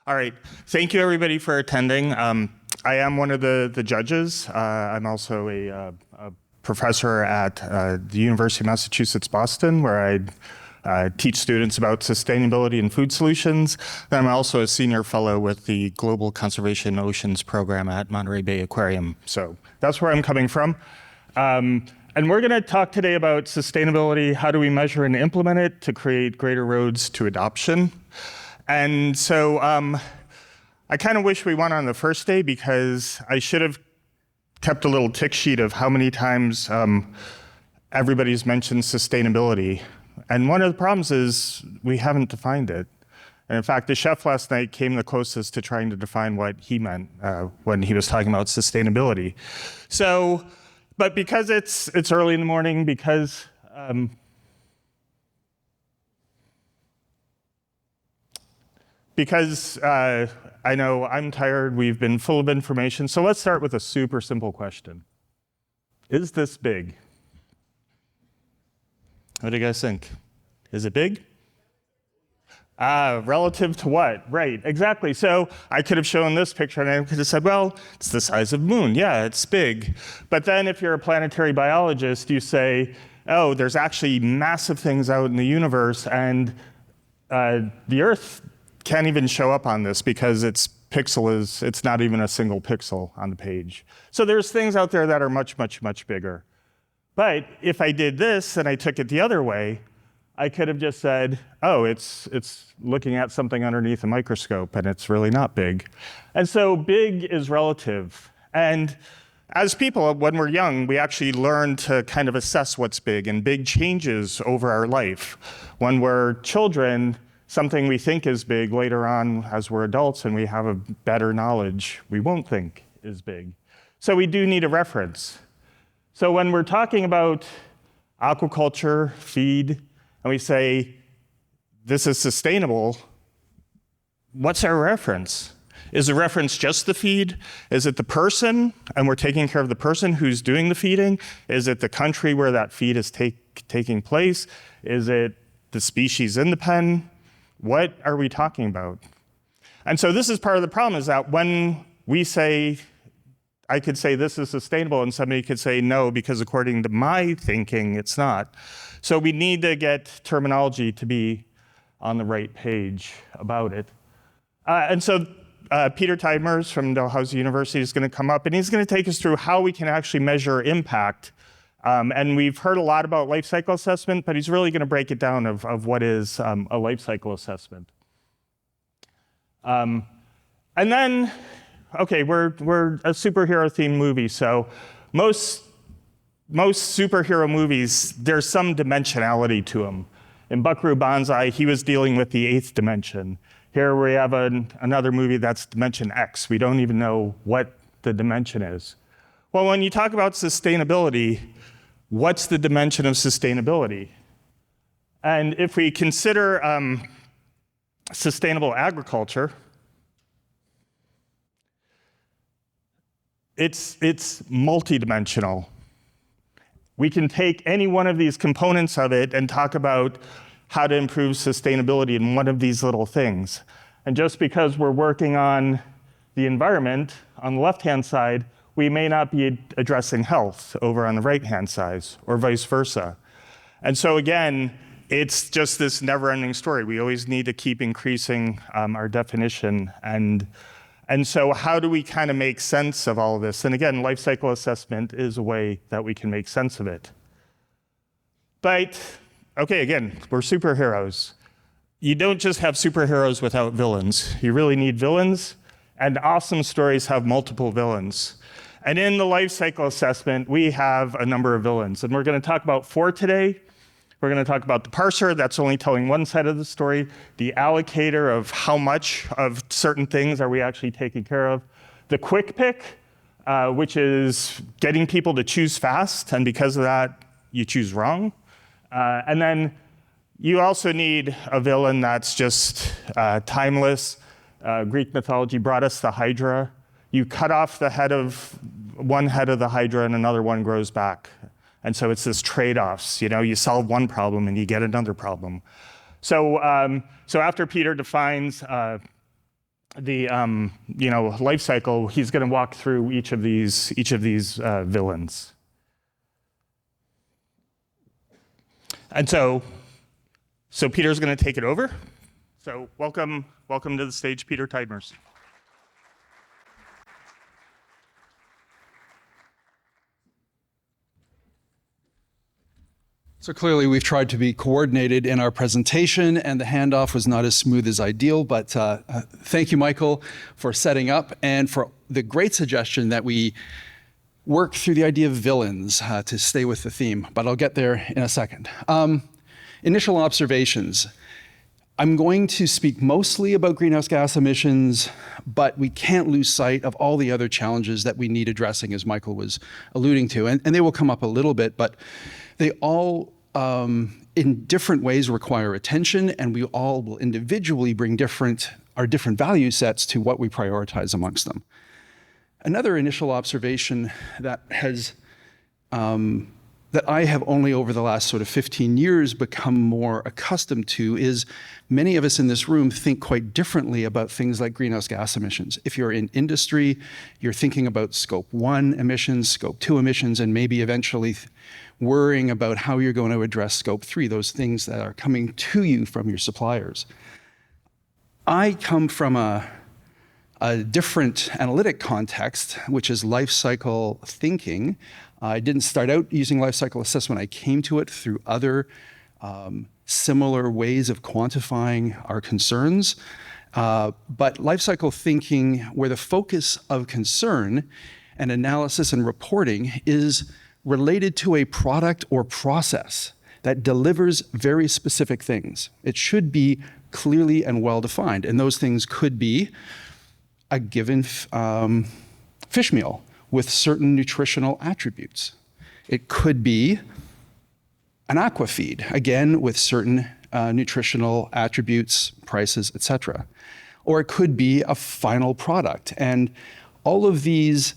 All right. Thank you, everybody, for attending. I am one of the judges. I'm also a professor at the University of Massachusetts, Boston, where I teach students about sustainability and food solutions. And I'm also a senior fellow with the Global Conservation Oceans program at Monterey Bay Aquarium. So that's where I'm coming from. And we're going to talk today about sustainability. How do we measure and implement it to create greater roads to adoption? And so I kind of wish we went on the first day, because I should have kept a little tick sheet of how many times everybody's mentioned sustainability. And one of the problems is we haven't defined it. And in fact, the chef last night came the closest to trying to define what he meant when he was talking about sustainability. So, but because it's early in the morning, because I know I'm tired, we've been full of information, so let's start with a super simple question. Is this big? What do you guys think? Is it big? Relative to what? Right, exactly. So I could have shown this picture and I could have said, well, it's the size of the moon. Yeah, it's big. But then if you're a planetary biologist, you say, oh, there's actually massive things out in the universe, and the Earth can't even show up on this because it's not even a single pixel on the page. So there's things out there that are much, much, much bigger. But if I did this and I took it the other way, I could have just said, oh, it's looking at something underneath a microscope and it's really not big. And so big is relative. And as people, when we're young, we actually learn to kind of assess what's big, and big changes over our life. When we're children, something we think is big, later on as we're adults and we have a better knowledge, we won't think is big. So we do need a reference. So when we're talking about aquaculture, feed, and we say, this is sustainable, what's our reference? Is the reference just the feed? Is it the person, and we're taking care of the person who's doing the feeding? Is it the country where that feed is taking place? Is it the species in the pen? What are we talking about? And so this is part of the problem, is that when we say, I could say this is sustainable, and somebody could say no, because according to my thinking, it's not. So we need to get terminology to be on the right page about it. And so Peter Tyedmers from Dalhousie University is going to come up, and he's going to take us through how we can actually measure impact. And we've heard a lot about life cycle assessment, but he's really going to break it down of what is a life cycle assessment. And then, okay, we're a superhero-themed movie, so most superhero movies, there's some dimensionality to them. In Buckaroo Banzai, he was dealing with the 8th dimension. Here we have another movie that's dimension X. We don't even know what the dimension is. Well, when you talk about sustainability, what's the dimension of sustainability? And if we consider sustainable agriculture, it's multidimensional. We can take any one of these components of it and talk about how to improve sustainability in one of these little things. And just because we're working on the environment on the left-hand side, we may not be addressing health over on the right-hand side, or vice versa. And so again, it's just this never-ending story. We always need to keep increasing our definition. And so how do we kind of make sense of all of this? And again, life cycle assessment is a way that we can make sense of it. But, okay, again, we're superheroes. You don't just have superheroes without villains. You really need villains, and awesome stories have multiple villains. And in the life cycle assessment, we have a number of villains, and we're going to talk about 4 today. We're going to talk about the parser, that's only telling one side of the story, the allocator of how much of certain things are we actually taking care of, the quick pick, which is getting people to choose fast, and because of that, you choose wrong. And then you also need a villain that's just timeless. Greek mythology brought us the Hydra. You cut off the head of one head of the Hydra and another one grows back. And so it's this trade-offs, you solve one problem and you get another problem. So after Peter defines life cycle, he's going to walk through each of these villains. And so Peter's going to take it over. So welcome to the stage, Peter Tyedmers. So clearly we've tried to be coordinated in our presentation, and the handoff was not as smooth as ideal, but thank you, Michael, for setting up and for the great suggestion that we work through the idea of villains to stay with the theme, but I'll get there in a second. Initial observations. I'm going to speak mostly about greenhouse gas emissions, but we can't lose sight of all the other challenges that we need addressing, as Michael was alluding to, and they will come up a little bit, but they all, in different ways, require attention, and we all will individually bring our different value sets to what we prioritize amongst them. Another initial observation that I have only over the last sort of 15 years become more accustomed to is many of us in this room think quite differently about things like greenhouse gas emissions. If you're in industry, you're thinking about scope 1 emissions, scope 2 emissions, and maybe eventually worrying about how you're going to address scope 3, those things that are coming to you from your suppliers. I come from a different analytic context, which is life cycle thinking. I didn't start out using life cycle assessment. I came to it through other similar ways of quantifying our concerns. But life cycle thinking, where the focus of concern and analysis and reporting is related to a product or process that delivers very specific things. It should be clearly and well defined. And those things could be a given fish meal with certain nutritional attributes. It could be an aqua feed, again, with certain nutritional attributes, prices, etc. Or it could be a final product. And all of these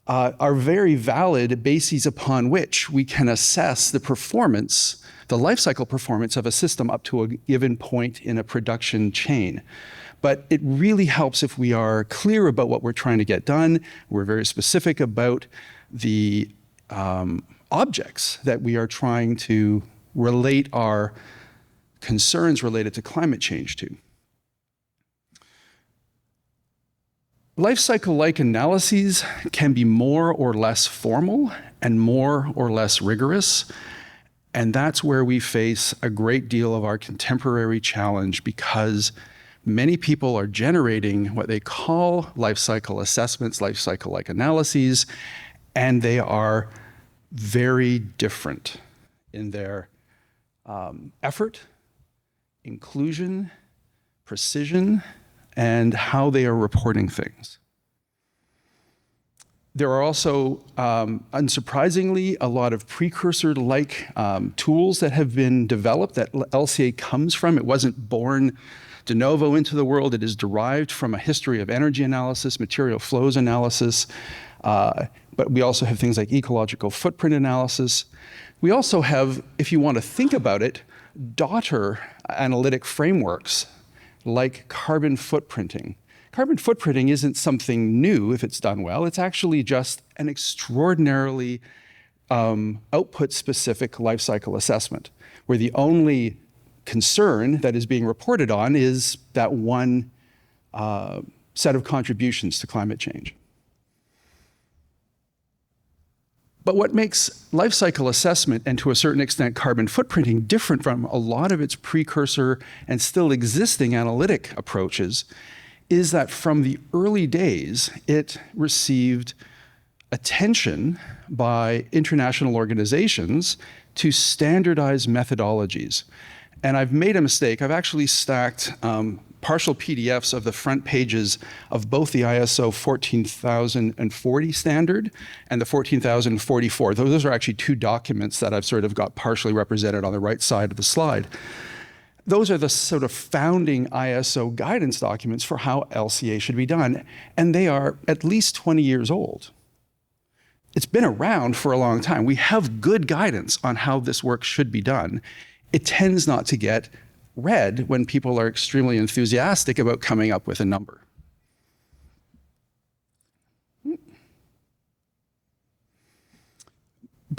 are very valid bases upon which we can assess the performance, the life cycle performance of a system up to a given point in a production chain. But it really helps if we are clear about what we're trying to get done. We're very specific about the objects that we are trying to relate our concerns related to climate change to. Life cycle-like analyses can be more or less formal and more or less rigorous. And that's where we face a great deal of our contemporary challenge, because many people are generating what they call life cycle assessments, life cycle-like analyses, and they are very different in their effort, inclusion, precision, and how they are reporting things. There are also, unsurprisingly, a lot of precursor-like tools that have been developed that LCA comes from. It wasn't born de novo into the world. It is derived from a history of energy analysis, material flows analysis, but we also have things like ecological footprint analysis. We also have, if you want to think about it, daughter analytic frameworks like carbon footprinting. Carbon footprinting isn't something new if it's done well. It's actually just an extraordinarily output-specific life cycle assessment, where the only concern that is being reported on is that one set of contributions to climate change. But what makes life cycle assessment, and to a certain extent carbon footprinting, different from a lot of its precursor and still existing analytic approaches is that from the early days, it received attention by international organizations to standardize methodologies. And I've made a mistake. I've actually stacked partial PDFs of the front pages of both the ISO 14040 standard and the 14044. Those are actually two documents that I've sort of got partially represented on the right side of the slide. Those are the sort of founding ISO guidance documents for how LCA should be done, and they are at least 20 years old. It's been around for a long time. We have good guidance on how this work should be done. It tends not to get read when people are extremely enthusiastic about coming up with a number.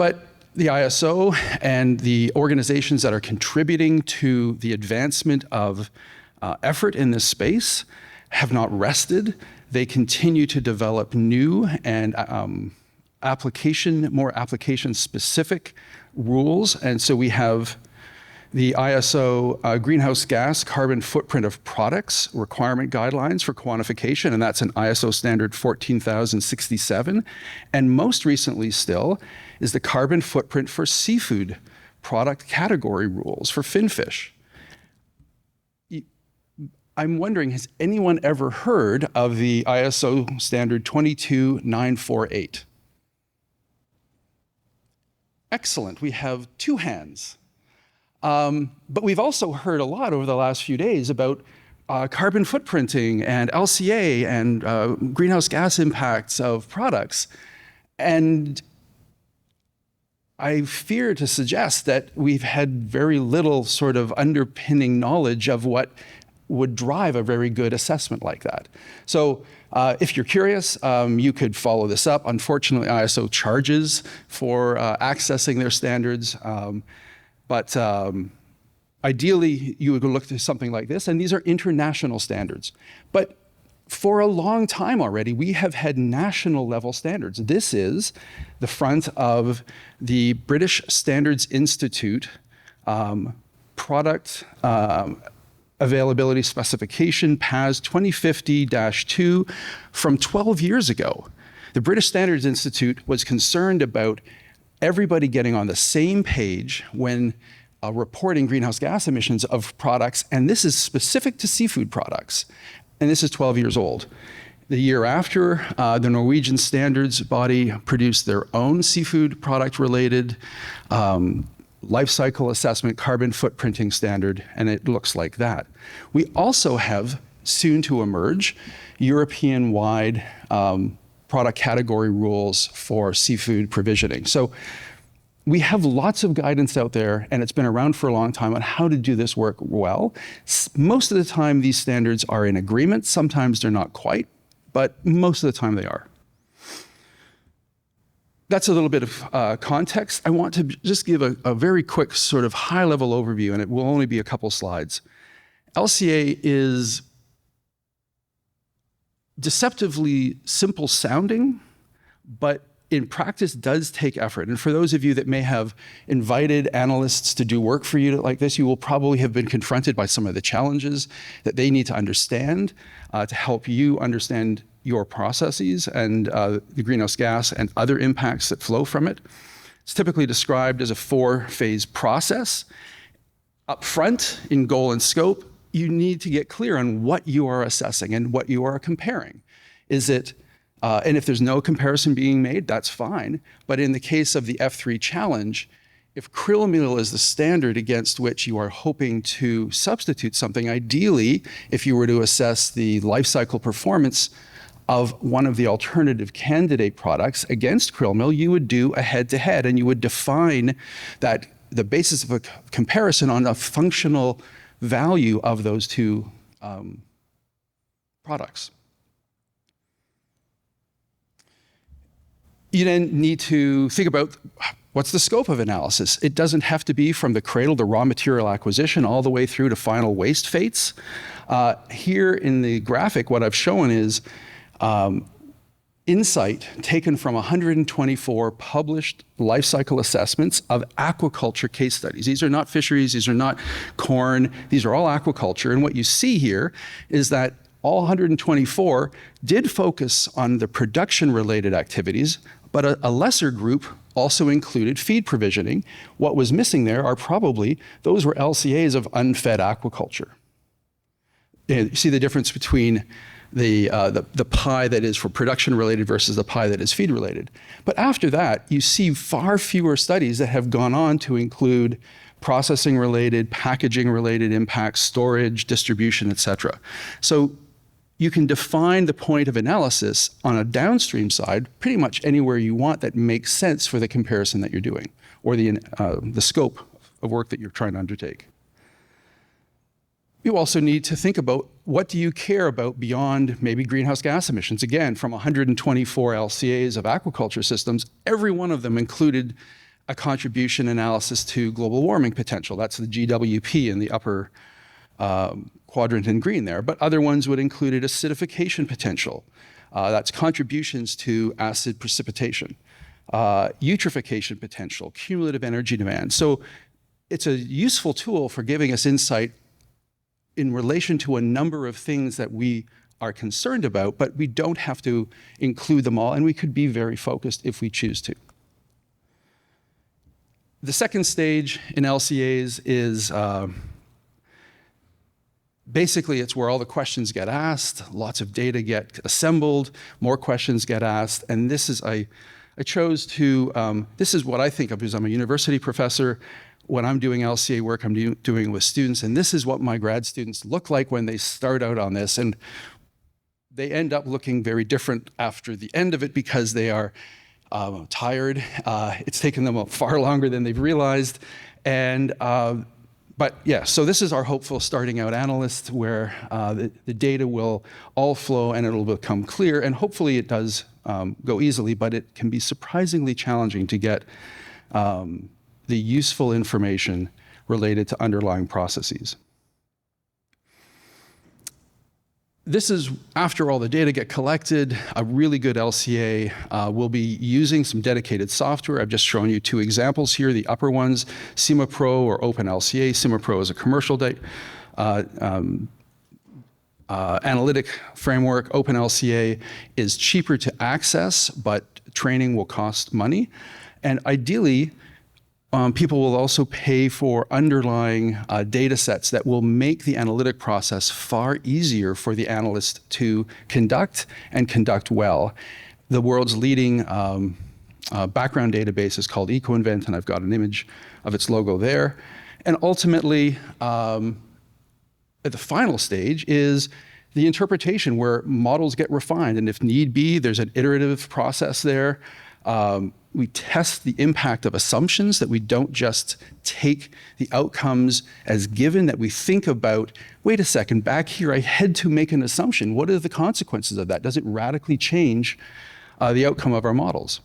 But the ISO and the organizations that are contributing to the advancement of effort in this space have not rested. They continue to develop new and more application-specific rules. And so we have the ISO greenhouse gas carbon footprint of products requirement guidelines for quantification, and that's an ISO standard 14067. And most recently still is the carbon footprint for seafood product category rules for finfish. I'm wondering, has anyone ever heard of the ISO standard 22948? Excellent, we have 2 hands. But we've also heard a lot over the last few days about carbon footprinting and LCA and greenhouse gas impacts of products. And I fear to suggest that we've had very little sort of underpinning knowledge of what would drive a very good assessment like that. So if you're curious, you could follow this up. Unfortunately, ISO charges for accessing their standards. But ideally, you would look to something like this, and these are international standards. But for a long time already, we have had national level standards. This is the front of the British Standards Institute product availability specification, PAS 2050-2 from 12 years ago. The British Standards Institute was concerned about everybody getting on the same page when reporting greenhouse gas emissions of products, and this is specific to seafood products, and this is 12 years old. The year after, the Norwegian standards body produced their own seafood product-related life cycle assessment carbon footprinting standard, and it looks like that. We also have, soon to emerge, European-wide product category rules for seafood provisioning. So we have lots of guidance out there, and it's been around for a long time on how to do this work well. Most of the time, these standards are in agreement. Sometimes they're not quite, but most of the time they are. That's a little bit of context. I want to just give a very quick sort of high-level overview, and it will only be a couple slides. LCA is deceptively simple sounding, but in practice does take effort. And for those of you that may have invited analysts to do work for you like this, you will probably have been confronted by some of the challenges that they need to understand to help you understand your processes and the greenhouse gas and other impacts that flow from it. It's typically described as a 4-phase process. Up front, in goal and scope, you need to get clear on what you are assessing and what you are comparing. Is it and if there's no comparison being made, that's fine. But in the case of the F3 challenge, if krill meal is the standard against which you are hoping to substitute something, ideally, if you were to assess the life cycle performance of one of the alternative candidate products against krill meal, you would do a head-to-head, and you would define that the basis of a comparison on the functional value of those two products. You then need to think about what's the scope of analysis. It doesn't have to be from the cradle to raw material acquisition all the way through to final waste fates. Here in the graphic, what I've shown is insight taken from 124 published life cycle assessments of aquaculture case studies. These are not fisheries, these are not corn, these are all aquaculture. And what you see here is that all 124 did focus on the production-related activities, but a lesser group also included feed provisioning. What was missing there are probably, those were LCAs of unfed aquaculture. You see the difference between the pie that is for production-related versus the pie that is feed-related. But after that, you see far fewer studies that have gone on to include processing-related, packaging-related impacts, storage, distribution, et cetera. So you can define the point of analysis on a downstream side pretty much anywhere you want that makes sense for the comparison that you're doing or the scope of work that you're trying to undertake. You also need to think about what do you care about beyond maybe greenhouse gas emissions. Again, from 124 LCAs of aquaculture systems, every one of them included a contribution analysis to global warming potential. That's the GWP in the upper quadrant in green there. But other ones would include acidification potential. That's contributions to acid precipitation. Eutrophication potential, cumulative energy demand. So it's a useful tool for giving us insight in relation to a number of things that we are concerned about, but we don't have to include them all, and we could be very focused if we choose to. The second stage in LCAs is basically it's where all the questions get asked, lots of data get assembled, more questions get asked, and this is, I chose to, this is what I think of because I'm a university professor. When I'm doing LCA work, I'm doing with students, and this is what my grad students look like when they start out on this, and they end up looking very different after the end of it because they are tired. It's taken them far longer than they've realized, and but yeah, so this is our hopeful starting out analyst where the data will all flow and it'll become clear, and hopefully it does go easily, but it can be surprisingly challenging to get the useful information related to underlying processes. This is after all the data get collected. A really good LCA will be using some dedicated software. I've just shown you two examples here. The upper ones, CIMA-Pro or OpenLCA. CIMA-Pro is a commercial analytic framework. OpenLCA is cheaper to access, but training will cost money. And ideally, people will also pay for underlying data sets that will make the analytic process far easier for the analyst to conduct and conduct well. The world's leading background database is called EcoInvent, and I've got an image of its logo there. And ultimately, at the final stage is the interpretation where models get refined, and if need be, there's an iterative process there. We test the impact of assumptions, that we don't just take the outcomes as given, that we think about, wait a second, back here I had to make an assumption. What are the consequences of that? Does it radically change the outcome of our models?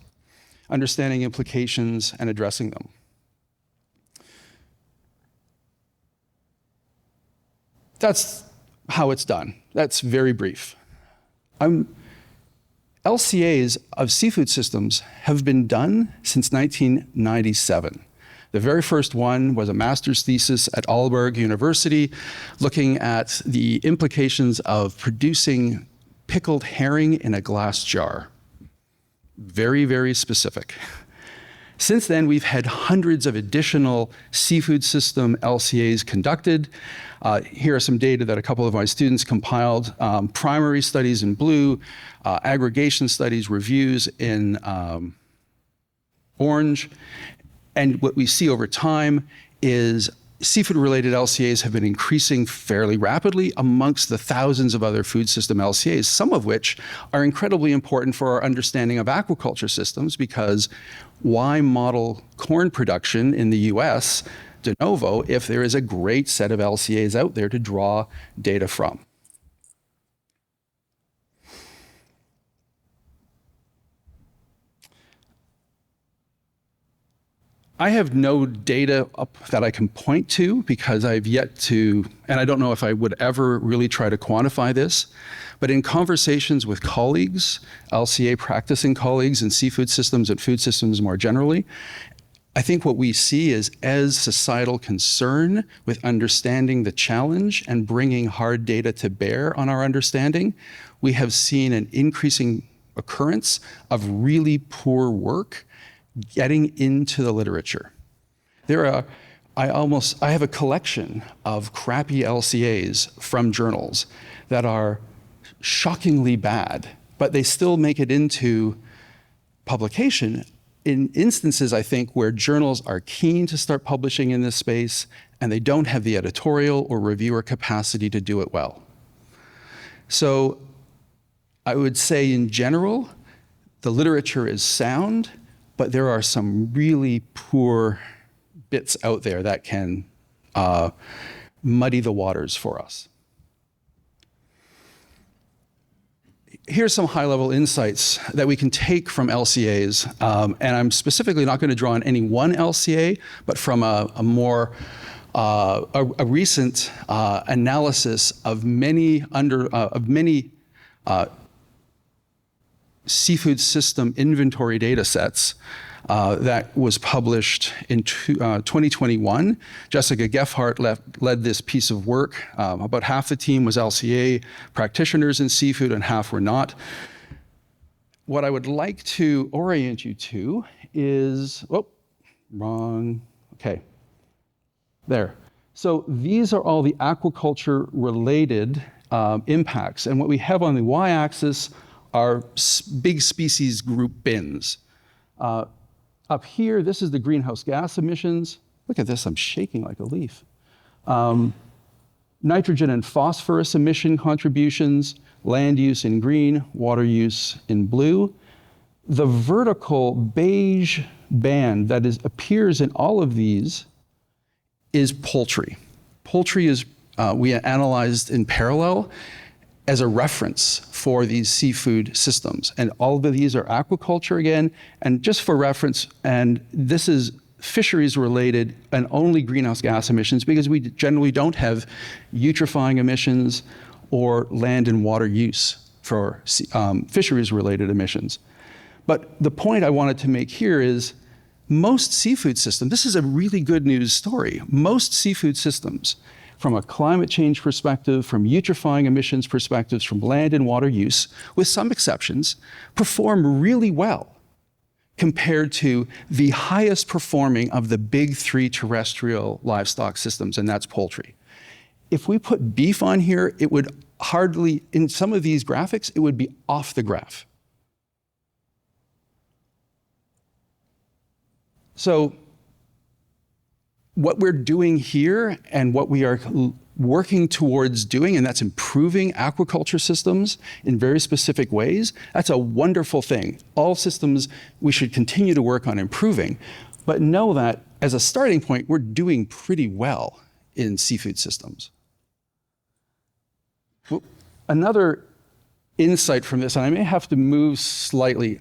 Understanding implications and addressing them. That's how it's done. That's very brief. LCAs of seafood systems have been done since 1997. The very first one was a master's thesis at Aalborg University, looking at the implications of producing pickled herring in a glass jar. Very, very specific. Since then, we've had hundreds of additional seafood system LCAs conducted. Here are some data that a couple of my students compiled. Primary studies in blue, aggregation studies, reviews in orange. And what we see over time is seafood-related LCAs have been increasing fairly rapidly amongst the thousands of other food system LCAs, some of which are incredibly important for our understanding of aquaculture systems, because why model corn production in the US de novo if there is a great set of LCAs out there to draw data from? I have no data up that I can point to because I've yet to, and I don't know if I would ever really try to quantify this, but in conversations with colleagues, LCA practicing colleagues in seafood systems and food systems more generally, I think what we see is, as societal concern with understanding the challenge and bringing hard data to bear on our understanding, we have seen an increasing occurrence of really poor work getting into the literature. I have a collection of crappy LCAs from journals that are shockingly bad, but they still make it into publication in instances, I think, where journals are keen to start publishing in this space and they don't have the editorial or reviewer capacity to do it well. So I would say in general, the literature is sound, but there are some really poor bits out there that can muddy the waters for us. here's some high-level insights that we can take from LCAs, and I'm specifically not going to draw on any one LCA, but from a recent analysis of many seafood system inventory data sets that was published in 2021. Jessica Geffhart led this piece of work. About half the team was LCA practitioners in seafood and half were not. What I would like to orient you to is, okay, there. So these are all the aquaculture related impacts. And what we have on the y-axis are big species group bins. Up here, this is the greenhouse gas emissions. Look at this, I'm shaking like a leaf. Nitrogen and phosphorus emission contributions, land use in green, water use in blue. The vertical beige band that appears in all of these is poultry. Poultry is, we analyzed in parallel as a reference for these seafood systems. And all of these are aquaculture again, and just for reference, and this is fisheries related and only greenhouse gas emissions because we generally don't have eutrophying emissions or land and water use for fisheries related emissions. But the point I wanted to make here is most seafood systems, this is a really good news story, most seafood systems from a climate change perspective, from eutrophying emissions perspectives, from land and water use, with some exceptions, perform really well compared to the highest performing of the big three terrestrial livestock systems, and that's poultry. If we put beef on here, it would hardly, in some of these graphics, it would be off the graph. So what we're doing here and what we are working towards doing, and that's improving aquaculture systems in very specific ways, that's a wonderful thing. All systems we should continue to work on improving, but know that as a starting point, we're doing pretty well in seafood systems. Another insight from this, and I may have to move slightly.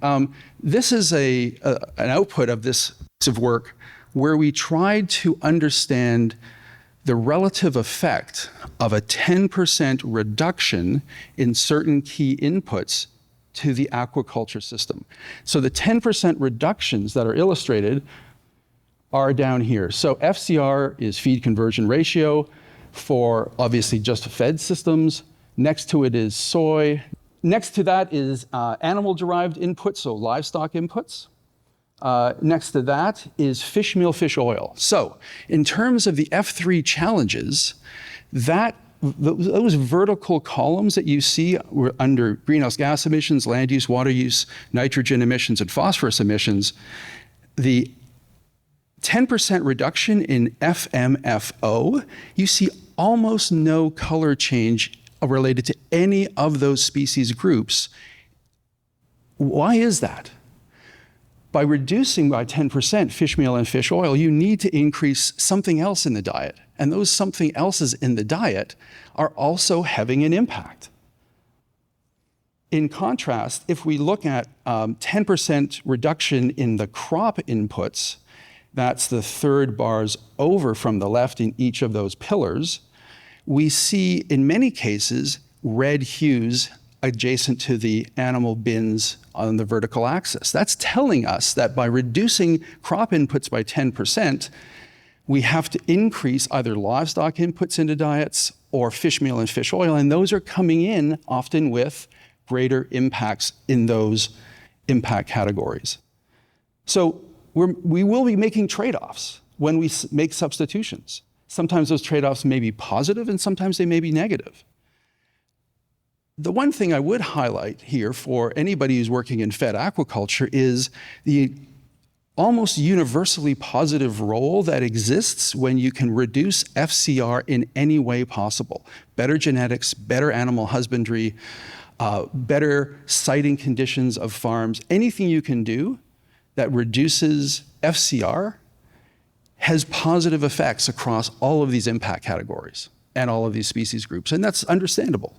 This is an output of this piece of work where we tried to understand the relative effect of a 10% reduction in certain key inputs to the aquaculture system. So the 10% reductions that are illustrated are down here. So FCR is feed conversion ratio for obviously just fed systems. Next to it is soy. Next to that is animal-derived inputs, so livestock inputs. Next to that is fish meal, fish oil. So in terms of the F3 challenges, those vertical columns that you see were under greenhouse gas emissions, land use, water use, nitrogen emissions, and phosphorus emissions. The 10% reduction in FMFO, you see almost no color change related to any of those species groups. Why is that? By reducing by 10% fish meal and fish oil, you need to increase something else in the diet. And those something else's in the diet are also having an impact. In contrast, if we look at 10% reduction in the crop inputs, that's the third bars over from the left in each of those pillars, we see in many cases red hues adjacent to the animal bins on the vertical axis. That's telling us that by reducing crop inputs by 10%, we have to increase either livestock inputs into diets or fish meal and fish oil, and those are coming in often with greater impacts in those impact categories. So we will be making trade-offs when we make substitutions. Sometimes those trade-offs may be positive and sometimes they may be negative. The one thing I would highlight here for anybody who's working in fed aquaculture is the almost universally positive role that exists when you can reduce FCR in any way possible. Better genetics, better animal husbandry, better siting conditions of farms, anything you can do that reduces FCR has positive effects across all of these impact categories and all of these species groups, and that's understandable.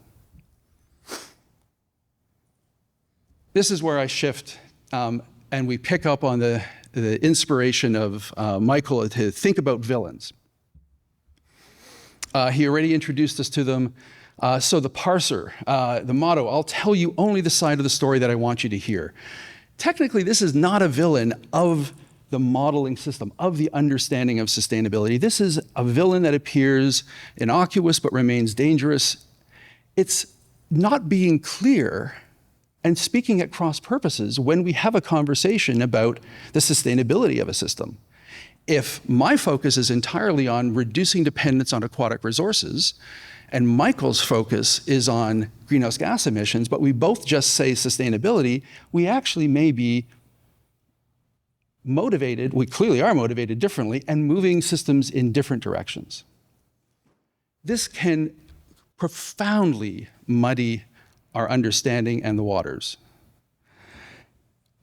This is where I shift, and we pick up on the inspiration of Michael to think about villains. He already introduced us to them. So the parser, the motto, I'll tell you only the side of the story that I want you to hear. Technically, this is not a villain of the modeling system, of the understanding of sustainability. This is a villain that appears innocuous but remains dangerous. It's not being clear and speaking at cross purposes when we have a conversation about the sustainability of a system. If my focus is entirely on reducing dependence on aquatic resources, and Michael's focus is on greenhouse gas emissions, but we both just say sustainability, we actually may be motivated, we clearly are motivated differently, and moving systems in different directions. This can profoundly muddy our understanding and the waters.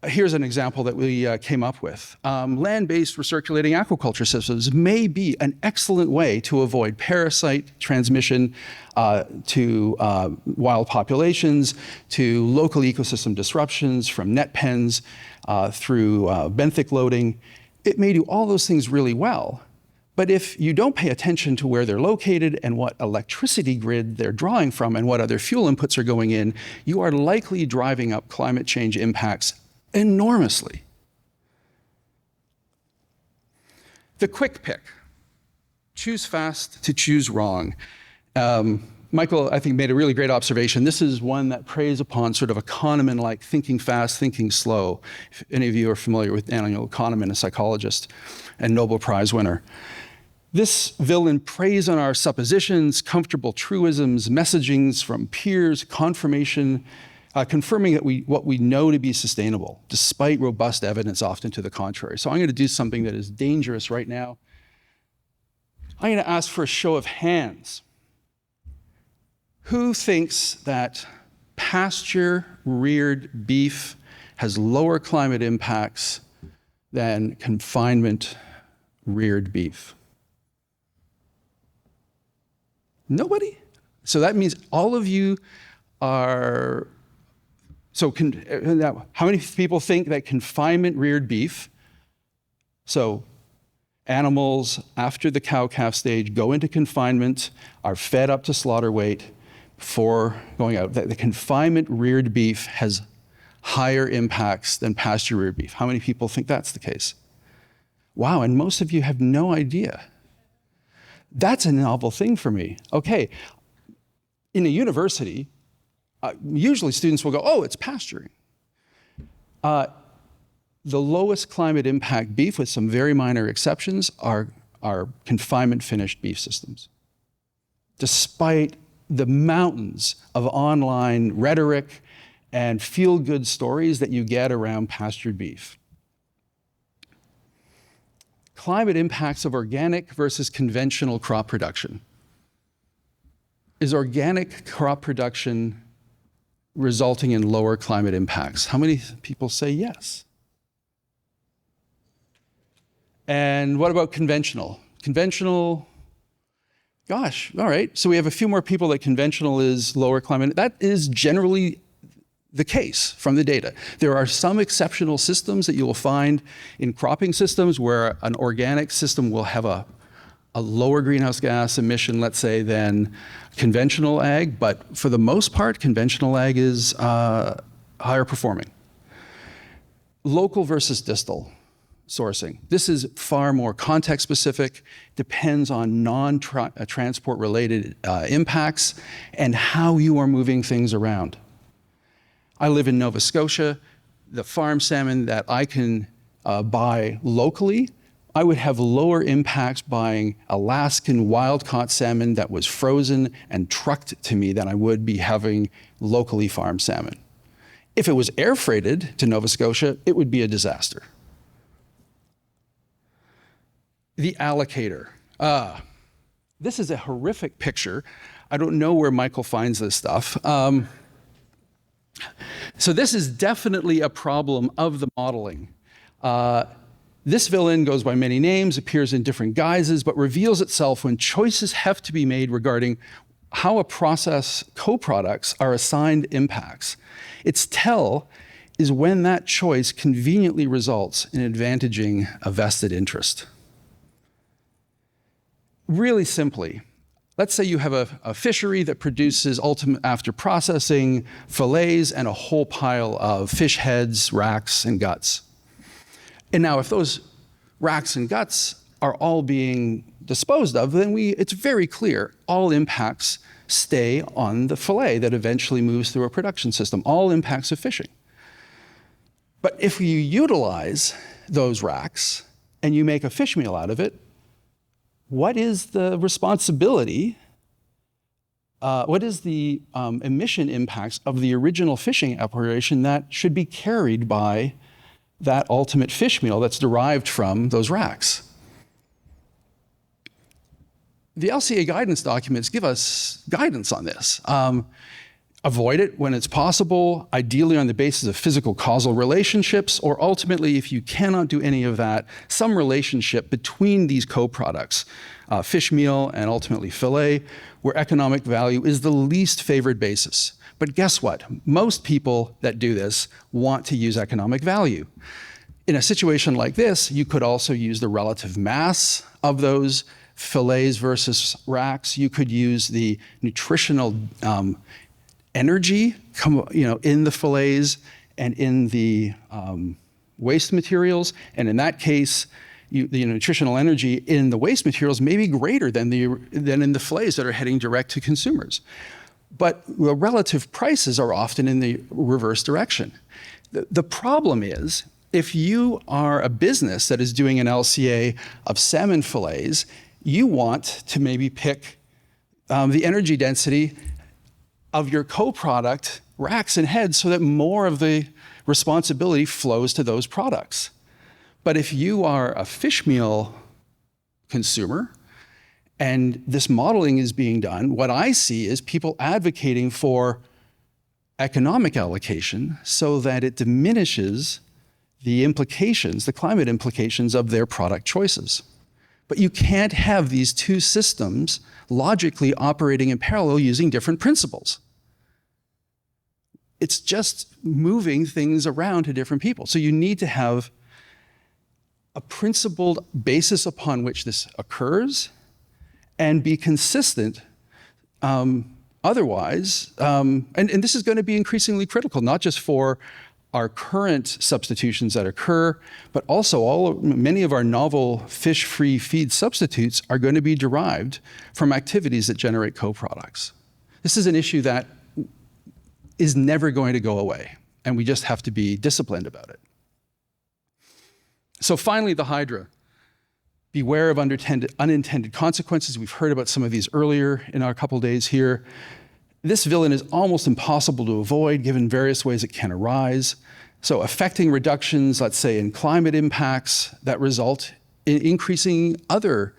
Here's an example that we came up with. Land-based recirculating aquaculture systems may be an excellent way to avoid parasite transmission to wild populations, to local ecosystem disruptions from net pens through benthic loading. It may do all those things really well, but if you don't pay attention to where they're located and what electricity grid they're drawing from and what other fuel inputs are going in, you are likely driving up climate change impacts enormously. The quick pick. Choose fast to choose wrong. Michael, I think, made a really great observation. This is one that preys upon sort of a Kahneman-like thinking fast, thinking slow. If any of you are familiar with Daniel Kahneman, a psychologist and Nobel Prize winner. This villain preys on our suppositions, comfortable truisms, messagings from peers, confirmation, confirming that what we know to be sustainable, despite robust evidence often to the contrary. So I'm going to do something that is dangerous right now. I'm going to ask for a show of hands. Who thinks that pasture-reared beef has lower climate impacts than confinement-reared beef? Nobody? So that means all of you are... So how many people think that confinement-reared beef, so animals after the cow-calf stage go into confinement, are fed up to slaughter weight before going out, that the confinement-reared beef has higher impacts than pasture-reared beef? How many people think that's the case? Wow, and most of you have no idea. That's a novel thing for me. Okay, in a university, usually students will go, oh, it's pasturing. The lowest climate impact beef, with some very minor exceptions, are confinement finished beef systems. Despite the mountains of online rhetoric and feel-good stories that you get around pastured beef. Climate impacts of organic versus conventional crop production. Is organic crop production resulting in lower climate impacts? How many people say yes? And what about conventional? Conventional, gosh, all right. So we have a few more people that conventional is lower climate. That is generally the case from the data. There are some exceptional systems that you will find in cropping systems where an organic system will have a lower greenhouse gas emission, let's say, than conventional ag, but for the most part, conventional ag is higher performing. Local versus distal sourcing. This is far more context specific, depends on non-transport related impacts and how you are moving things around. I live in Nova Scotia. The farm salmon that I can buy locally, I would have lower impacts buying Alaskan wild-caught salmon that was frozen and trucked to me than I would be having locally farmed salmon. If it was air freighted to Nova Scotia, it would be a disaster. The allocator. This is a horrific picture. I don't know where Michael finds this stuff. So this is definitely a problem of the modeling. This villain goes by many names, appears in different guises, but reveals itself when choices have to be made regarding how a process co-products are assigned impacts. Its tell is when that choice conveniently results in advantaging a vested interest. Really simply, let's say you have a fishery that produces, after processing, fillets and a whole pile of fish heads, racks, and guts. And now if those racks and guts are all being disposed of, then it's very clear all impacts stay on the fillet that eventually moves through a production system, all impacts of fishing. But if you utilize those racks and you make a fish meal out of it, what is the responsibility? What is the emission impacts of the original fishing operation that should be carried by that ultimate fish meal that's derived from those racks? The LCA guidance documents give us guidance on this. Avoid it when it's possible, ideally on the basis of physical causal relationships, or ultimately, if you cannot do any of that, some relationship between these co-products, fish meal and ultimately fillet, where economic value is the least favored basis. But guess what? Most people that do this want to use economic value. In a situation like this, you could also use the relative mass of those fillets versus racks. You could use the nutritional energy in the fillets and in the waste materials. And in that case, the nutritional energy in the waste materials may be greater than in the fillets that are heading direct to consumers. But the relative prices are often in the reverse direction. The problem is, if you are a business that is doing an LCA of salmon fillets, you want to maybe pick the energy density of your co-product racks and heads so that more of the responsibility flows to those products. But if you are a fish meal consumer and this modeling is being done, what I see is people advocating for economic allocation so that it diminishes the implications, the climate implications of their product choices. But you can't have these two systems logically operating in parallel using different principles. It's just moving things around to different people. So you need to have a principled basis upon which this occurs and be consistent. Otherwise, and this is going to be increasingly critical, not just for our current substitutions that occur, but also many of our novel fish-free feed substitutes are going to be derived from activities that generate co-products. This is an issue that is never going to go away, and we just have to be disciplined about it. So finally, the Hydra. Beware of unintended consequences. We've heard about some of these earlier in our couple days here. This villain is almost impossible to avoid given various ways it can arise. So affecting reductions, let's say in climate impacts that result in increasing other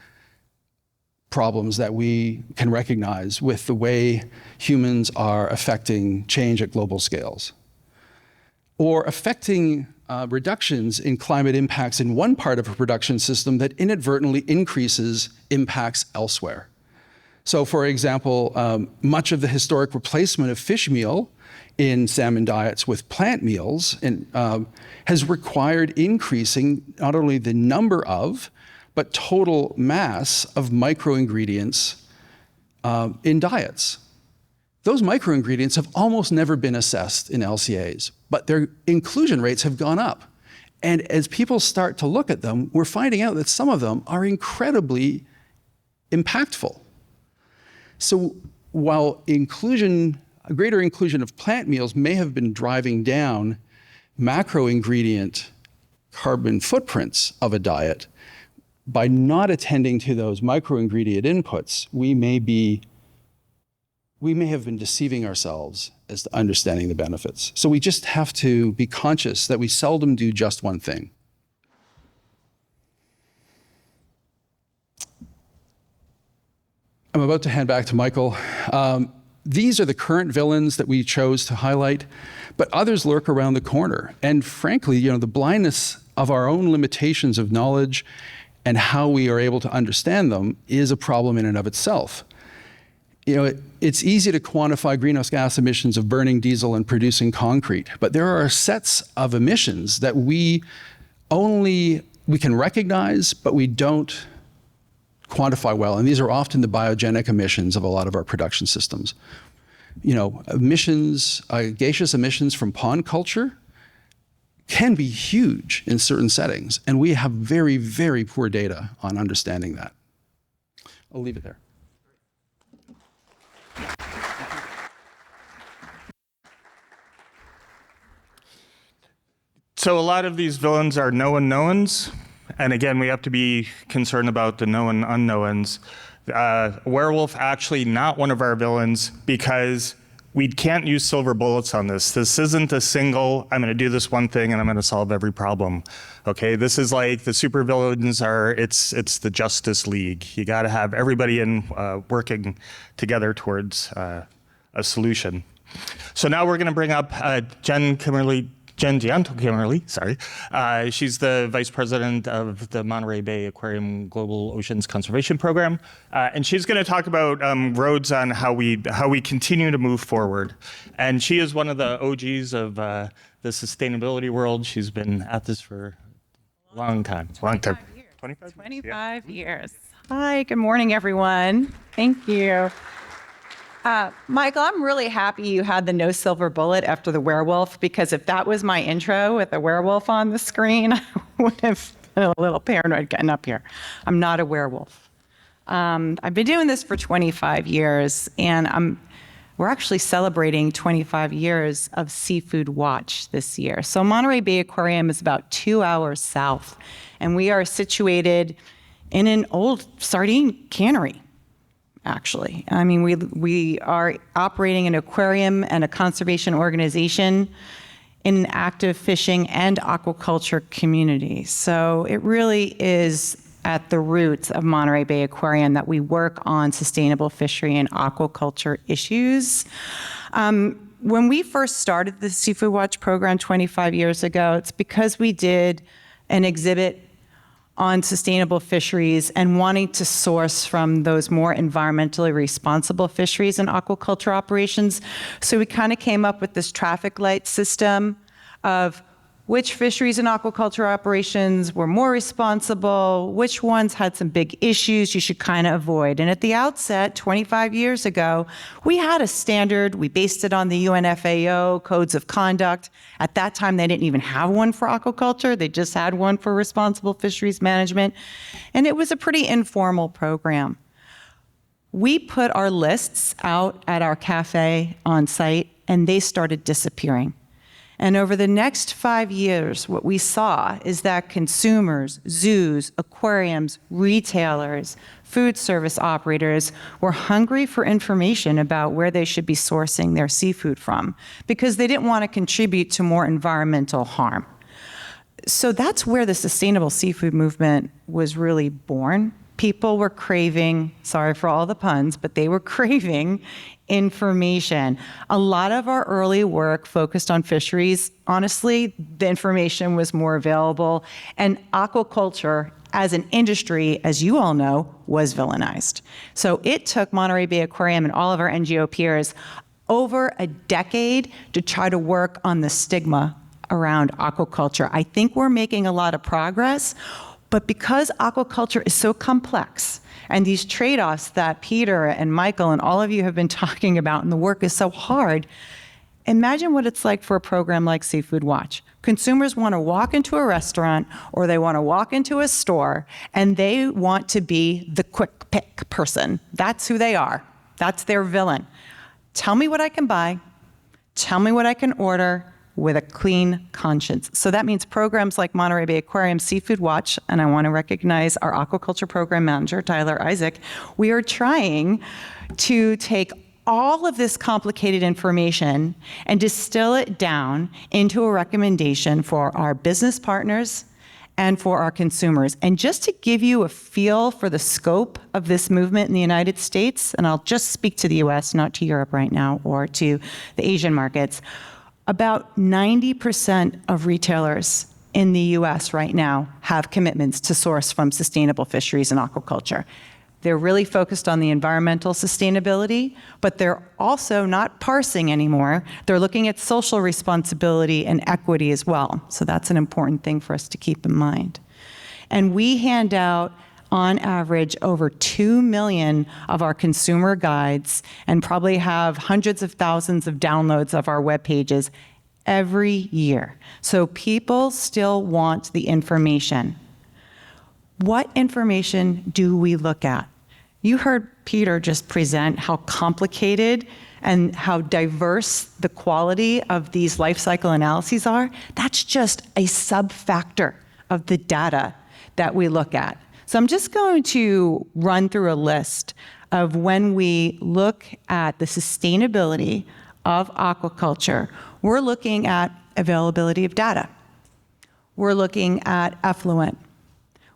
problems that we can recognize with the way humans are affecting change at global scales. Or affecting reductions in climate impacts in one part of a production system that inadvertently increases impacts elsewhere. So for example, much of the historic replacement of fish meal in salmon diets with plant meals has required increasing not only the number of, but total mass of microingredients in diets. Those microingredients have almost never been assessed in LCAs, but their inclusion rates have gone up. And as people start to look at them, we're finding out that some of them are incredibly impactful. So while a greater inclusion of plant meals may have been driving down macro ingredient carbon footprints of a diet, by not attending to those micro ingredient inputs, we may have been deceiving ourselves as to understanding the benefits. So we just have to be conscious that we seldom do just one thing. I'm about to hand back to Michael. These are the current villains that we chose to highlight, but others lurk around the corner. And frankly, the blindness of our own limitations of knowledge and how we are able to understand them is a problem in and of itself. it's easy to quantify greenhouse gas emissions of burning diesel and producing concrete, but there are sets of emissions that we can recognize, but we don't quantify well. And these are often the biogenic emissions of a lot of our production systems. Emissions, gaseous emissions from pond culture can be huge in certain settings, and we have very, very poor data on understanding that. I'll leave it there. So a lot of these villains are known knowns, and again, we have to be concerned about the known unknowns. Werewolf actually not one of our villains because we can't use silver bullets on this. This isn't a single, I'm gonna do this one thing and I'm gonna solve every problem. Okay, this is like the supervillains are, it's the Justice League. You gotta have everybody working together towards a solution. So now we're gonna bring up Dianto Kemmerly, sorry. She's the Vice President of the Monterey Bay Aquarium Global Oceans Conservation Program. And she's gonna talk about roads on how we continue to move forward. And she is one of the OGs of the sustainability world. She's been at this for a long time. 25 years. Hi, good morning, everyone. Thank you. Michael, I'm really happy you had the no silver bullet after the werewolf, because if that was my intro with a werewolf on the screen, I would have been a little paranoid getting up here. I'm not a werewolf. I've been doing this for 25 years, and we're actually celebrating 25 years of Seafood Watch this year. So Monterey Bay Aquarium is about 2 hours south, and we are situated in an old sardine cannery. Actually, I mean, we are operating an aquarium and a conservation organization in an active fishing and aquaculture community. So it really is at the roots of Monterey Bay Aquarium that we work on sustainable fishery and aquaculture issues. When we first started the Seafood Watch program 25 years ago, it's because we did an exhibit on sustainable fisheries and wanting to source from those more environmentally responsible fisheries and aquaculture operations. So we kind of came up with this traffic light system of which fisheries and aquaculture operations were more responsible, which ones had some big issues you should kind of avoid. And at the outset, 25 years ago, we had a standard. We based it on the UNFAO codes of conduct. At that time, they didn't even have one for aquaculture. They just had one for responsible fisheries management. And it was a pretty informal program. We put our lists out at our cafe on site, and they started disappearing. And over the next 5 years, what we saw is that consumers, zoos, aquariums, retailers, food service operators were hungry for information about where they should be sourcing their seafood from, because they didn't want to contribute to more environmental harm. So that's where the sustainable seafood movement was really born. People were craving, sorry for all the puns, but they were craving information. A lot of our early work focused on fisheries. Honestly, the information was more available, and aquaculture as an industry, as you all know, was villainized. So it took Monterey Bay Aquarium and all of our NGO peers over a decade to try to work on the stigma around aquaculture. I think we're making a lot of progress, but because aquaculture is so complex, and these trade-offs that Peter and Michael and all of you have been talking about, and the work is so hard, imagine what it's like for a program like Seafood Watch. Consumers want to walk into a restaurant or they want to walk into a store, and they want to be the quick pick person. That's who they are. That's their villain. Tell me what I can buy. Tell me what I can order with a clean conscience. So that means programs like Monterey Bay Aquarium Seafood Watch, and I want to recognize our aquaculture program manager, Tyler Isaac. We are trying to take all of this complicated information and distill it down into a recommendation for our business partners and for our consumers. And just to give you a feel for the scope of this movement in the United States, and I'll just speak to the US, not to Europe right now, or to the Asian markets, about 90% of retailers in the US right now have commitments to source from sustainable fisheries and aquaculture. They're really focused on the environmental sustainability, but they're also not parsing anymore. They're looking at social responsibility and equity as well. So that's an important thing for us to keep in mind. And we hand out, on average, over 2 million of our consumer guides and probably have hundreds of thousands of downloads of our web pages every year. So people still want the information. What information do we look at? You heard Peter just present how complicated and how diverse the quality of these life cycle analyses are. That's just a sub-factor of the data that we look at. So I'm just going to run through a list of when we look at the sustainability of aquaculture, we're looking at availability of data. We're looking at effluent.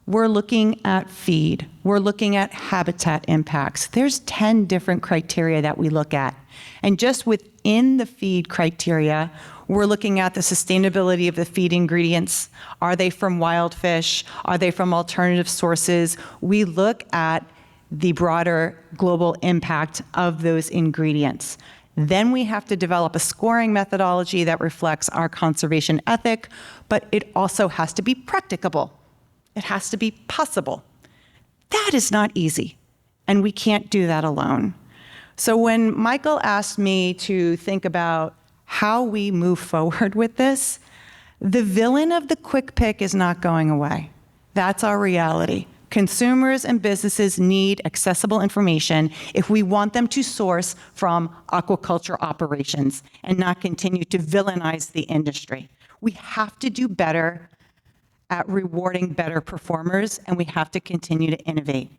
We're looking at feed. We're looking at habitat impacts. There's 10 different criteria that we look at. And just within the feed criteria, we're looking at the sustainability of the feed ingredients. Are they from wild fish? Are they from alternative sources? We look at the broader global impact of those ingredients. Then we have to develop a scoring methodology that reflects our conservation ethic, but it also has to be practicable. It has to be possible. That is not easy, and we can't do that alone. So when Michael asked me to think about how we move forward with this, the villain of the quick pick is not going away. That's our reality. Consumers and businesses need accessible information if we want them to source from aquaculture operations and not continue to villainize the industry. We have to do better at rewarding better performers, and we have to continue to innovate.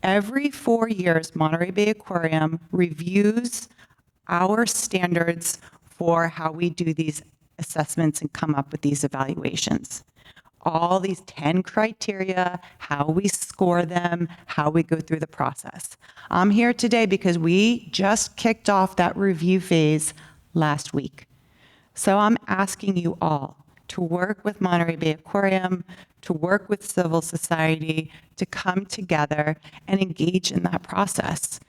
Every 4 years, Monterey Bay Aquarium reviews our standards for how we do these assessments and come up with these evaluations. All these 10 criteria, how we score them, how we go through the process. I'm here today because we just kicked off that review phase last week. So I'm asking you all to work with Monterey Bay Aquarium, to work with civil society, to come together and engage in that process.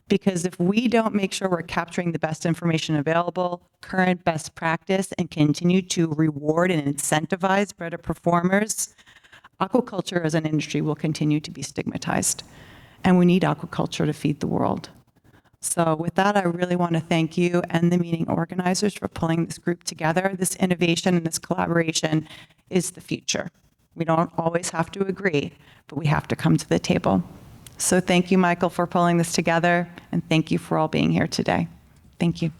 Because if we don't make sure we're capturing the best information available, current best practice, and continue to reward and incentivize better performers, aquaculture as an industry will continue to be stigmatized. And we need aquaculture to feed the world. So with that, I really want to thank you and the meeting organizers for pulling this group together. This innovation and this collaboration is the future. We don't always have to agree, but we have to come to the table. So thank you, Michael, for pulling this together, and thank you for all being here today. Thank you.